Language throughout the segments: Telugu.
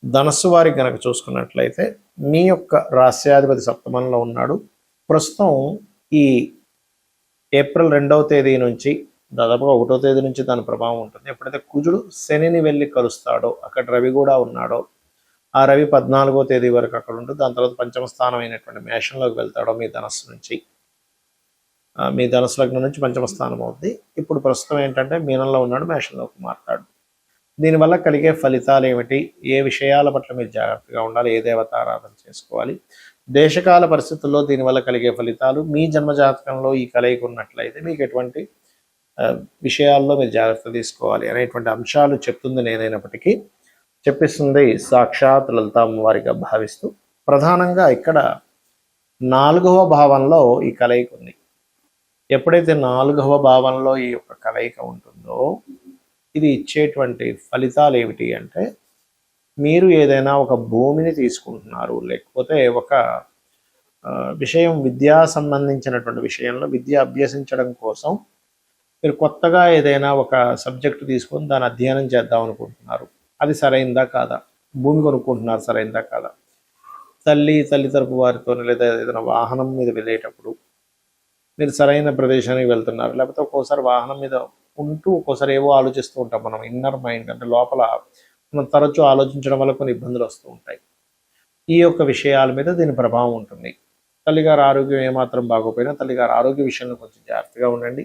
ధనస్సు వారికి గనక చూసుకున్నట్లయితే మీ యొక్క రాస్యాధిపతి సప్తమంలో ఉన్నాడు. ప్రస్తుతం ఈ ఏప్రిల్ 2వ తేదీ నుంచి దాదాపుగా 1వ తేదీ నుంచి దాని ప్రభావం ఉంటుంది. ఎప్పుడైతే కుజుడు శనిని వెళ్ళి కలుస్తాడో, అక్కడ రవి కూడా ఉన్నాడో, ఆ రవి 14వ తేదీ వరకు అక్కడ ఉంటూ దాని తర్వాత పంచమ స్థానం అయినటువంటి మేషంలోకి వెళ్తాడో మీ ధనస్సు నుంచి, మీ ధనస్సు లగ్నం నుంచి పంచమ స్థానం అవుద్ది. ఇప్పుడు ప్రస్తుతం ఏంటంటే మీనంలో ఉన్నాడు, మేషంలోకి మారుతాడు. దీనివల్ల కలిగే ఫలితాలు ఏమిటి, ఏ విషయాల పట్ల మీరు జాగ్రత్తగా ఉండాలి, ఏ దేవత ఆరాధన చేసుకోవాలి, దేశకాల పరిస్థితుల్లో దీనివల్ల కలిగే ఫలితాలు, మీ జన్మజాతకంలో ఈ కలయిక ఉన్నట్లయితే మీకు ఎటువంటి విషయాల్లో మీరు జాగ్రత్త తీసుకోవాలి అనేటువంటి అంశాలు చెప్తుంది నేనైనప్పటికీ, చెప్పిస్తుంది సాక్షాత్ లలిత అమ్మవారిగా భావిస్తూ. ప్రధానంగా ఇక్కడ 4వ భావంలో ఈ కలయిక ఉంది. ఎప్పుడైతే 4వ భావంలో ఈ యొక్క కలయిక ఉంటుందో ఇది ఇచ్చేటువంటి ఫలితాలు ఏమిటి అంటే, మీరు ఏదైనా ఒక భూమిని తీసుకుంటున్నారు, లేకపోతే ఒక విషయం విద్యా సంబంధించినటువంటి విషయంలో విద్య అభ్యసించడం కోసం మీరు కొత్తగా ఏదైనా ఒక సబ్జెక్టు తీసుకొని దాన్ని అధ్యయనం చేద్దాం అనుకుంటున్నారు. అది సరైందా కాదా, భూమి కొనుక్కుంటున్నారు సరైందా కాదా, తల్లి తరపు వారితో లేదా ఏదైనా వాహనం మీద వెళ్ళేటప్పుడు మీరు సరైన ప్రదేశానికి వెళ్తున్నారు, లేకపోతే ఒక్కోసారి వాహనం మీద ఉంటూ ఒక్కోసారి ఏవో ఆలోచిస్తూ ఉంటాం. మనం ఇన్నర్ మైండ్ అంటే లోపల మనం తరచూ ఆలోచించడం వల్ల కొన్ని ఇబ్బందులు వస్తూ ఉంటాయి. ఈ యొక్క విషయాల మీద దీని ప్రభావం ఉంటుంది. తల్లిగారి ఆరోగ్యం ఏమాత్రం బాగోపోయినా తల్లిగారి ఆరోగ్య విషయంలో కొంచెం జాగ్రత్తగా ఉండండి.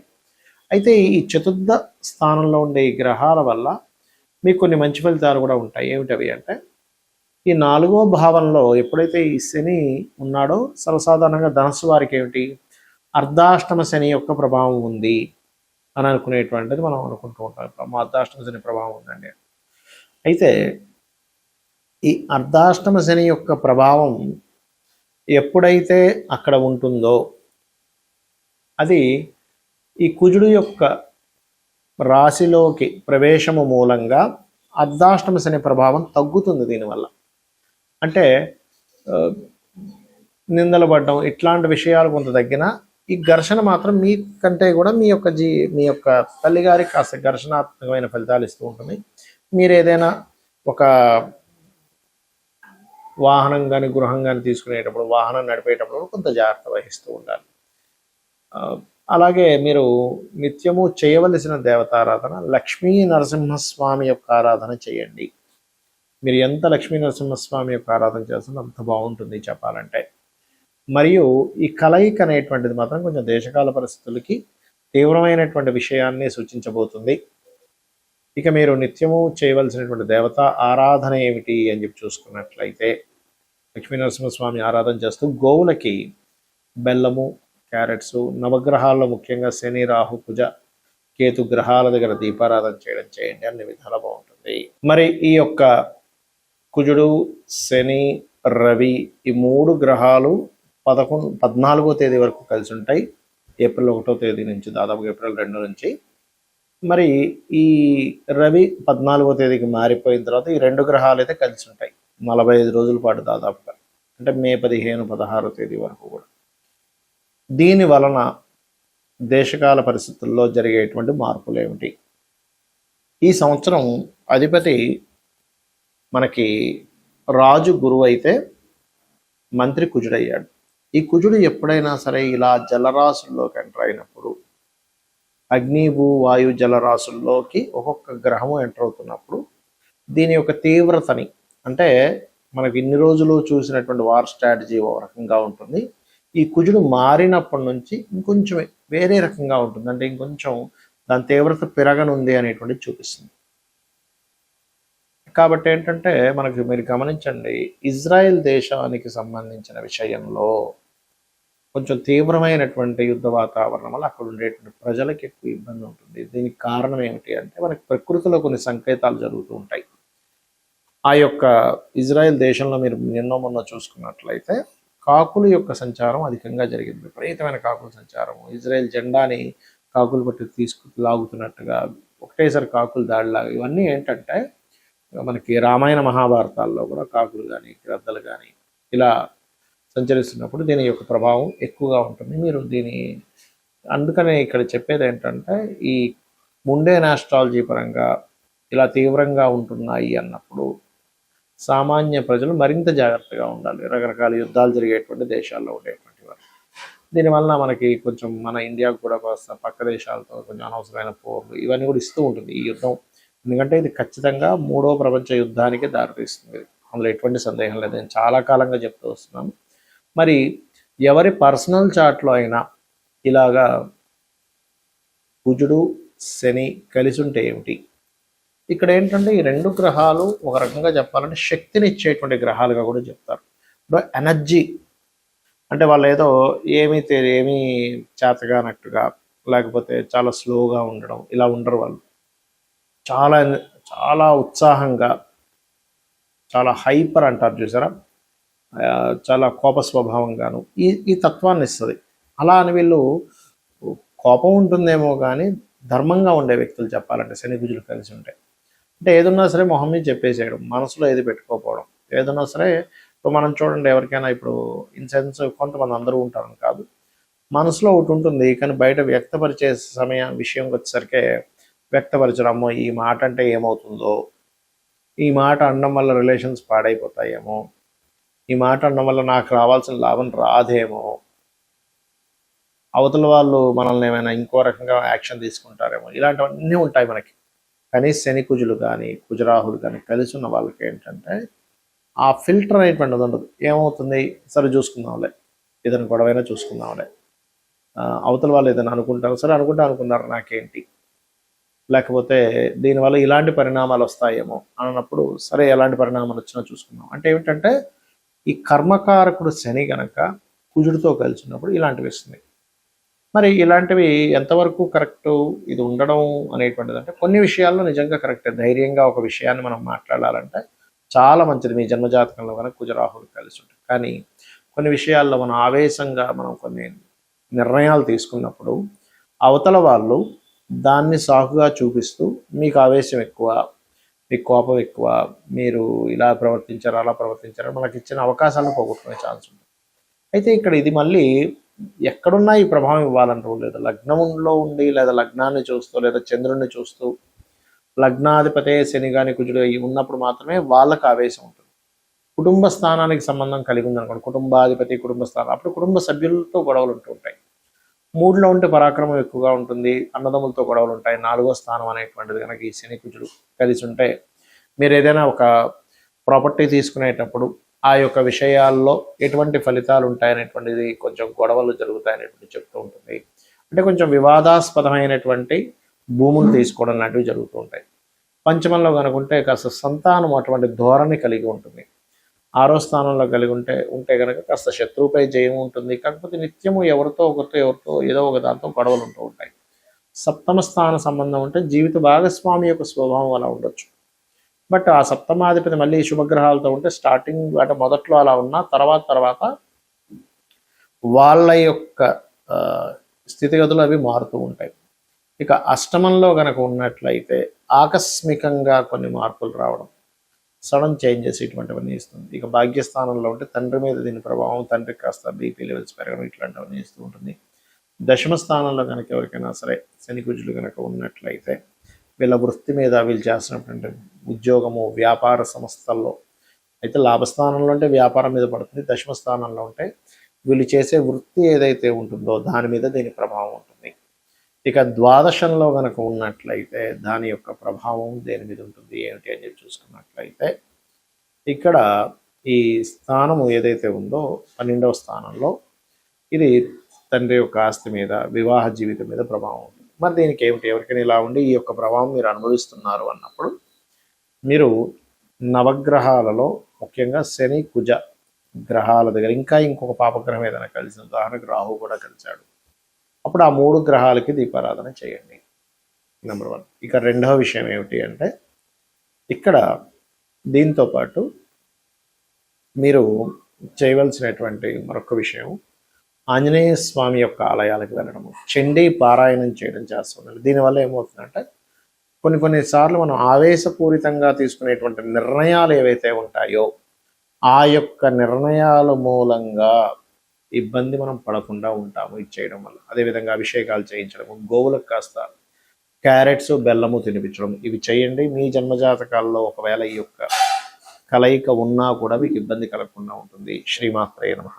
అయితే ఈ చతుర్థ స్థానంలో ఉండే ఈ గ్రహాల వల్ల మీకు కొన్ని మంచి ఫలితాలు కూడా ఉంటాయి. ఏమిటవి అంటే, ఈ 4వ భావంలో ఎప్పుడైతే ఈ శని ఉన్నాడో సర్వసాధారణంగా ధనస్సు వారికి ఏమిటి, అర్ధాష్టమ శని యొక్క ప్రభావం ఉంది అని అనుకునేటువంటిది మనం అనుకుంటూ ఉంటాం. మా అర్ధాష్టమ శని ప్రభావం ఉందండి. అయితే ఈ అర్ధాష్టమ శని యొక్క ప్రభావం ఎప్పుడైతే అక్కడ ఉంటుందో అది ఈ కుజుడు యొక్క రాశిలోకి ప్రవేశము మూలంగా అర్ధాష్టమ శని ప్రభావం తగ్గుతుంది. దీనివల్ల అంటే నిందలు పడడం ఇట్లాంటి విషయాలు కొంత తగ్గినా ఈ ఘర్షణ మాత్రం మీ కంటే కూడా మీ యొక్క తల్లిగారికి కాస్త ఘర్షణాత్మకమైన ఫలితాలు ఇస్తూ ఉంటుంది. మీరు ఏదైనా ఒక వాహనం కానీ గృహం కానీ తీసుకునేటప్పుడు, వాహనం నడిపేటప్పుడు కొంత జాగ్రత్త వహిస్తూ ఉండాలి. అలాగే మీరు నిత్యము చేయవలసిన దేవతారాధన లక్ష్మీ నరసింహస్వామి యొక్క ఆరాధన చేయండి. మీరు ఎంత లక్ష్మీ నరసింహస్వామి యొక్క ఆరాధన చేస్తున్నా అంత బాగుంటుంది చెప్పాలంటే. మరియు ఈ కలయిక అనేటువంటిది మాత్రం కొంచెం దేశకాల పరిస్థితులకి తీవ్రమైనటువంటి విషయాన్ని సూచించబోతుంది. ఇక మీరు నిత్యము చేయవలసినటువంటి దేవత ఆరాధన ఏమిటి అని చెప్పి చూసుకున్నట్లయితే, లక్ష్మీ నరసింహస్వామి ఆరాధన చేస్తూ గోవులకి బెల్లము, క్యారెట్స్, నవగ్రహాల్లో ముఖ్యంగా శని, రాహు, కుజ, కేతు గ్రహాల దగ్గర దీపారాధన చేయండి. అన్ని విధాలు బాగుంటుంది. మరి ఈ యొక్క కుజుడు, శని, రవి ఈ 3 గ్రహాలు 14వ తేదీ వరకు కలిసి ఉంటాయి. ఏప్రిల్ 1వ తేదీ నుంచి దాదాపుగా ఏప్రిల్ 2 నుంచి. మరి ఈ రవి 14వ తేదీకి మారిపోయిన తర్వాత ఈ 2 గ్రహాలు అయితే కలిసి ఉంటాయి 45 రోజుల పాటు దాదాపుగా, అంటే మే 15, 16వ తేదీ వరకు కూడా. దీని వలన దేశకాల పరిస్థితుల్లో జరిగేటువంటి మార్పులు ఏమిటి? ఈ సంవత్సరం అధిపతి మనకి రాజు గురువు అయితే మంత్రి కుజుడయ్యాడు. ఈ కుజుడు ఎప్పుడైనా సరే ఇలా జలరాశుల్లోకి ఎంటర్ అయినప్పుడు, అగ్ని, భూ, వాయు జలరాశుల్లోకి ఒక్కొక్క గ్రహము ఎంటర్ అవుతున్నప్పుడు దీని యొక్క తీవ్రతని, అంటే మనకి ఇన్ని రోజులు చూసినటువంటి వార్ స్ట్రాటజీ ఒక రకంగా ఉంటుంది. ఈ కుజుడు మారినప్పటి నుంచి ఇంకొంచెం వేరే రకంగా ఉంటుంది. అంటే ఇంకొంచెం దాని తీవ్రత పెరగనుంది అనేటువంటిది చూపిస్తుంది. కాబట్టి ఏంటంటే మనకి మీరు గమనించండి, ఇజ్రాయెల్ దేశానికి సంబంధించిన విషయంలో కొంచెం తీవ్రమైనటువంటి యుద్ధ వాతావరణం వల్ల అక్కడ ఉండేటువంటి ప్రజలకు ఎక్కువ ఇబ్బంది ఉంటుంది. దీనికి కారణం ఏమిటి అంటే, మనకి ప్రకృతిలో కొన్ని సంకేతాలు జరుగుతూ ఉంటాయి. ఆ యొక్క ఇజ్రాయెల్ దేశంలో మీరు నిన్న మొన్న చూసుకున్నట్లయితే కాకుల యొక్క సంచారం అధికంగా జరిగింది. విపరీతమైన కాకుల సంచారం, ఇజ్రాయెల్ జెండాని కాకులు పట్టి లాగుతున్నట్టుగా ఒకటేసారి కాకులు దాడిలాగా, ఇవన్నీ ఏంటంటే మనకి రామాయణ మహాభారతాల్లో కూడా కాకులు కానీ గ్రద్దలు కానీ ఇలా సంచరిస్తున్నప్పుడు దీని యొక్క ప్రభావం ఎక్కువగా ఉంటుంది. మీరు అందుకనే ఇక్కడ చెప్పేది ఏంటంటే, ఈ ముండే ఆస్ట్రాలజీ పరంగా ఇలా తీవ్రంగా ఉంటున్నాయి అన్నప్పుడు సామాన్య ప్రజలు మరింత జాగ్రత్తగా ఉండాలి, రకరకాల యుద్ధాలు జరిగేటువంటి దేశాల్లో ఉండేటువంటి వారు. దీనివల్ల మనకి కొంచెం మన ఇండియాకు కూడా కాస్త పక్క దేశాలతో కొంచెం అనవసరమైన పోర్లు ఇవన్నీ కూడా ఇస్తూ ఉంటుంది ఈ యుద్ధం. ఎందుకంటే ఇది ఖచ్చితంగా 3వ ప్రపంచ యుద్ధానికి దారితీస్తుంది, అందులో ఎటువంటి సందేహం లేదు. నేను చాలా కాలంగా చెప్తూ వస్తున్నాను. మరి ఎవరి పర్సనల్ చార్ట్లో అయినా ఇలాగా కుజుడు శని కలిసి ఉంటే ఏమిటి, ఇక్కడ ఏంటంటే ఈ 2 గ్రహాలు ఒక రకంగా చెప్పాలంటే శక్తిని ఇచ్చేటువంటి గ్రహాలుగా కూడా చెప్తారు. ఎనర్జీ అంటే వాళ్ళు ఏదో ఏమీ చేతగానట్టుగా లేకపోతే చాలా స్లోగా ఉండడం ఇలా ఉండరు. వాళ్ళు చాలా చాలా ఉత్సాహంగా, చాలా హైపర్ అంటారు చూసారా, చాలా కోప స్వభావంగాను ఈ తత్వాన్ని ఇస్తుంది. అలా అని వీళ్ళు కోపం ఉంటుందేమో కానీ ధర్మంగా ఉండే వ్యక్తులు చెప్పాలంటే శని కుజులు కలిసి ఉంటాయి. అంటే ఏదన్నా సరే మొహం మీద చెప్పేసేయడం, మనసులో ఏది పెట్టుకోకపోవడం. ఏదన్నా సరే ఇప్పుడు మనం చూడండి, ఎవరికైనా ఇప్పుడు ఇన్ సెన్స్ కొంతమంది అందరూ ఉంటారని కాదు, మనసులో ఒకటి ఉంటుంది కానీ బయట వ్యక్తపరిచే విషయంకి వచ్చేసరికి వ్యక్తపరచడమో, ఈ మాట అంటే ఏమవుతుందో, ఈ మాట అనడం వల్ల రిలేషన్స్ పాడైపోతాయేమో, ఈ మాట అనడం వల్ల నాకు రావాల్సిన లాభం రాదేమో, అవతల వాళ్ళు మనల్ని ఏమైనా ఇంకో రకంగా యాక్షన్ తీసుకుంటారేమో, ఇలాంటివన్నీ ఉంటాయి మనకి. కానీ శని కుజులు కానీ కుజరాహులు కానీ కలిసి ఉన్న వాళ్ళకి ఏంటంటే ఆ ఫిల్టర్ అనేటువంటిది ఉండదు. ఏమవుతుంది, సరే చూసుకుందాంలే, ఏదైనా గొడవైనా చూసుకుందాంలే, అవతల వాళ్ళు ఏదైనా అనుకుంటారు, సరే అనుకున్నారు నాకేంటి, లేకపోతే దీనివల్ల ఇలాంటి పరిణామాలు వస్తాయేమో అన్నప్పుడు సరే ఎలాంటి పరిణామాలు వచ్చినా చూసుకుందాం. అంటే ఏమిటంటే ఈ కర్మకారకుడు శని గనక కుజుడితో కలిసి ఉన్నప్పుడు ఇలాంటివి వస్తుంది. మరి ఇలాంటివి ఎంతవరకు కరెక్టు ఇది ఉండడం అనేటువంటిది అంటే కొన్ని విషయాల్లో నిజంగా కరెక్టే. ధైర్యంగా ఒక విషయాన్ని మనం మాట్లాడాలంటే చాలా మంచిది మీ జన్మజాతకంలో కనుక కుజరాహులు కలిసి ఉంటుంది. కానీ కొన్ని విషయాల్లో మనం ఆవేశంగా మనం కొన్ని నిర్ణయాలు తీసుకున్నప్పుడు అవతల వాళ్ళు దాన్ని సాకుగా చూపిస్తూ మీకు ఆవేశం ఎక్కువ, మీకు కోపం ఎక్కువ, మీరు ఇలా ప్రవర్తించారు అలా ప్రవర్తించారు మనకి ఇచ్చిన అవకాశాలను పోగొట్టుకునే ఛాన్స్ ఉంది. అయితే ఇక్కడ ఇది మళ్ళీ ఎక్కడున్నా ఈ ప్రభావం ఇవ్వాలంటూ లేదు. లగ్నంలో ఉండి లేదా లగ్నాన్ని చూస్తూ లేదా చంద్రుడిని చూస్తూ లగ్నాధిపతే శని కానీ కుజుడు ఉన్నప్పుడు మాత్రమే వాళ్ళకు ఆవేశం ఉంటుంది. కుటుంబ స్థానానికి సంబంధం కలిగి ఉందనుకోండి, కుటుంబాధిపతి కుటుంబ స్థానం, అప్పుడు కుటుంబ సభ్యులతో గొడవలు ఉంటూ ఉంటాయి. 3లో ఉంటే పరాక్రమం ఎక్కువగా ఉంటుంది, అన్నదమ్ములతో గొడవలు ఉంటాయి. 4వ స్థానం అనేటువంటిది కనుక ఈ శని కుజుడు కలిసి ఉంటే మీరు ఏదైనా ఒక ప్రాపర్టీ తీసుకునేటప్పుడు ఆ యొక్క విషయాల్లో ఎటువంటి ఫలితాలు ఉంటాయనేటువంటిది, కొంచెం గొడవలు జరుగుతాయనేటువంటి చెప్తూ ఉంటుంది. అంటే కొంచెం వివాదాస్పదమైనటువంటి భూములు తీసుకోవడం లాంటివి జరుగుతూ ఉంటాయి. పంచమంలో కనుకుంటే కాస్త సంతానం అటువంటి ధోరణి కలిగి ఉంటుంది. 6వ స్థానంలో కలిగి ఉంటే కనుక కాస్త శత్రువుపై జయం ఉంటుంది. కాకపోతే నిత్యము ఎవరితో ఏదో ఒక దాంతో గొడవలు ఉంటూ ఉంటాయి. 7వ స్థాన సంబంధం ఉంటే జీవిత భాగస్వామి యొక్క స్వభావం అలా ఉండొచ్చు. బట్ ఆ సప్తమాధిపతి మళ్ళీ శుభగ్రహాలతో ఉంటే స్టార్టింగ్ అంటే మొదట్లో అలా ఉన్నా తర్వాత వాళ్ళ యొక్క స్థితిగతులు అవి మారుతూ ఉంటాయి. ఇక అష్టమంలో కనుక ఉన్నట్లయితే ఆకస్మికంగా కొన్ని మార్పులు రావడం, సడన్ చేంజెస్ ఇటువంటివన్నీ ఇస్తుంది. ఇక భాగ్యస్థానంలో ఉంటే తండ్రి మీద దీని ప్రభావం, తండ్రికి కాస్త బీపీ లెవెల్స్ పెరగడం ఇట్లాంటివన్నీ ఇస్తూ ఉంటుంది. దశమ స్థానంలో కనుక ఎవరికైనా సరే శని కుజులు కనుక ఉన్నట్లయితే వీళ్ళ వృత్తి మీద వీళ్ళు చేస్తున్నటువంటి ఉద్యోగము వ్యాపార సంస్థల్లో అయితే లాభస్థానంలో ఉంటే వ్యాపారం మీద పడుతుంది. దశమ స్థానంలో ఉంటే వీళ్ళు చేసే వృత్తి ఏదైతే ఉంటుందో దాని మీద దీని ప్రభావం ఉంటుంది. ఇక ద్వాదశంలో కనుక ఉన్నట్లయితే దాని యొక్క ప్రభావం దేని మీద ఉంటుంది ఏమిటి అని చెప్పి చూసుకున్నట్లయితే ఇక్కడ ఈ స్థానము ఏదైతే ఉందో 12వ స్థానంలో ఇది తండ్రి యొక్క ఆస్తి మీద, వివాహ జీవితం మీద ప్రభావం ఉంటుంది. మరి దీనికి ఏమిటి, ఎవరికైనా ఇలా ఉండి ఈ యొక్క ప్రభావం మీరు అనుభవిస్తున్నారు అన్నప్పుడు మీరు నవగ్రహాలలో ముఖ్యంగా శని కుజ గ్రహాల దగ్గర ఇంకా ఇంకొక పాపగ్రహం ఏదైనా కలిసిన, ఉదాహరణకు రాహు కూడా కలిశాడు, అప్పుడు ఆ 3 గ్రహాలకి దీపారాధన చేయండి. నెంబర్ 1. ఇక రెండవ విషయం ఏమిటి అంటే ఇక్కడ దీంతో పాటు మీరు చేయవలసినటువంటి మరొక విషయం ఆంజనేయ స్వామి యొక్క ఆలయాలకు వెళ్ళడము, చండీ పారాయణం చేయడం చేస్తున్నారు. దీనివల్ల ఏమవుతుందంటే కొన్నిసార్లు మనం ఆవేశపూరితంగా తీసుకునేటువంటి నిర్ణయాలు ఏవైతే ఉంటాయో ఆ యొక్క నిర్ణయాల మూలంగా ఇబ్బంది మనం పడకుండా ఉంటాము ఇది చేయడం వల్ల. అదేవిధంగా అభిషేకాలు చేయించడము, గోవులకు కాస్త క్యారెట్స్ బెల్లము తినిపించడం, ఇవి చేయండి. మీ జన్మజాతకాల్లో ఒకవేళ ఈ యొక్క కలయిక ఉన్నా కూడా మీకు ఇబ్బంది కలగకుండా ఉంటుంది. శ్రీమాత్రే నమః.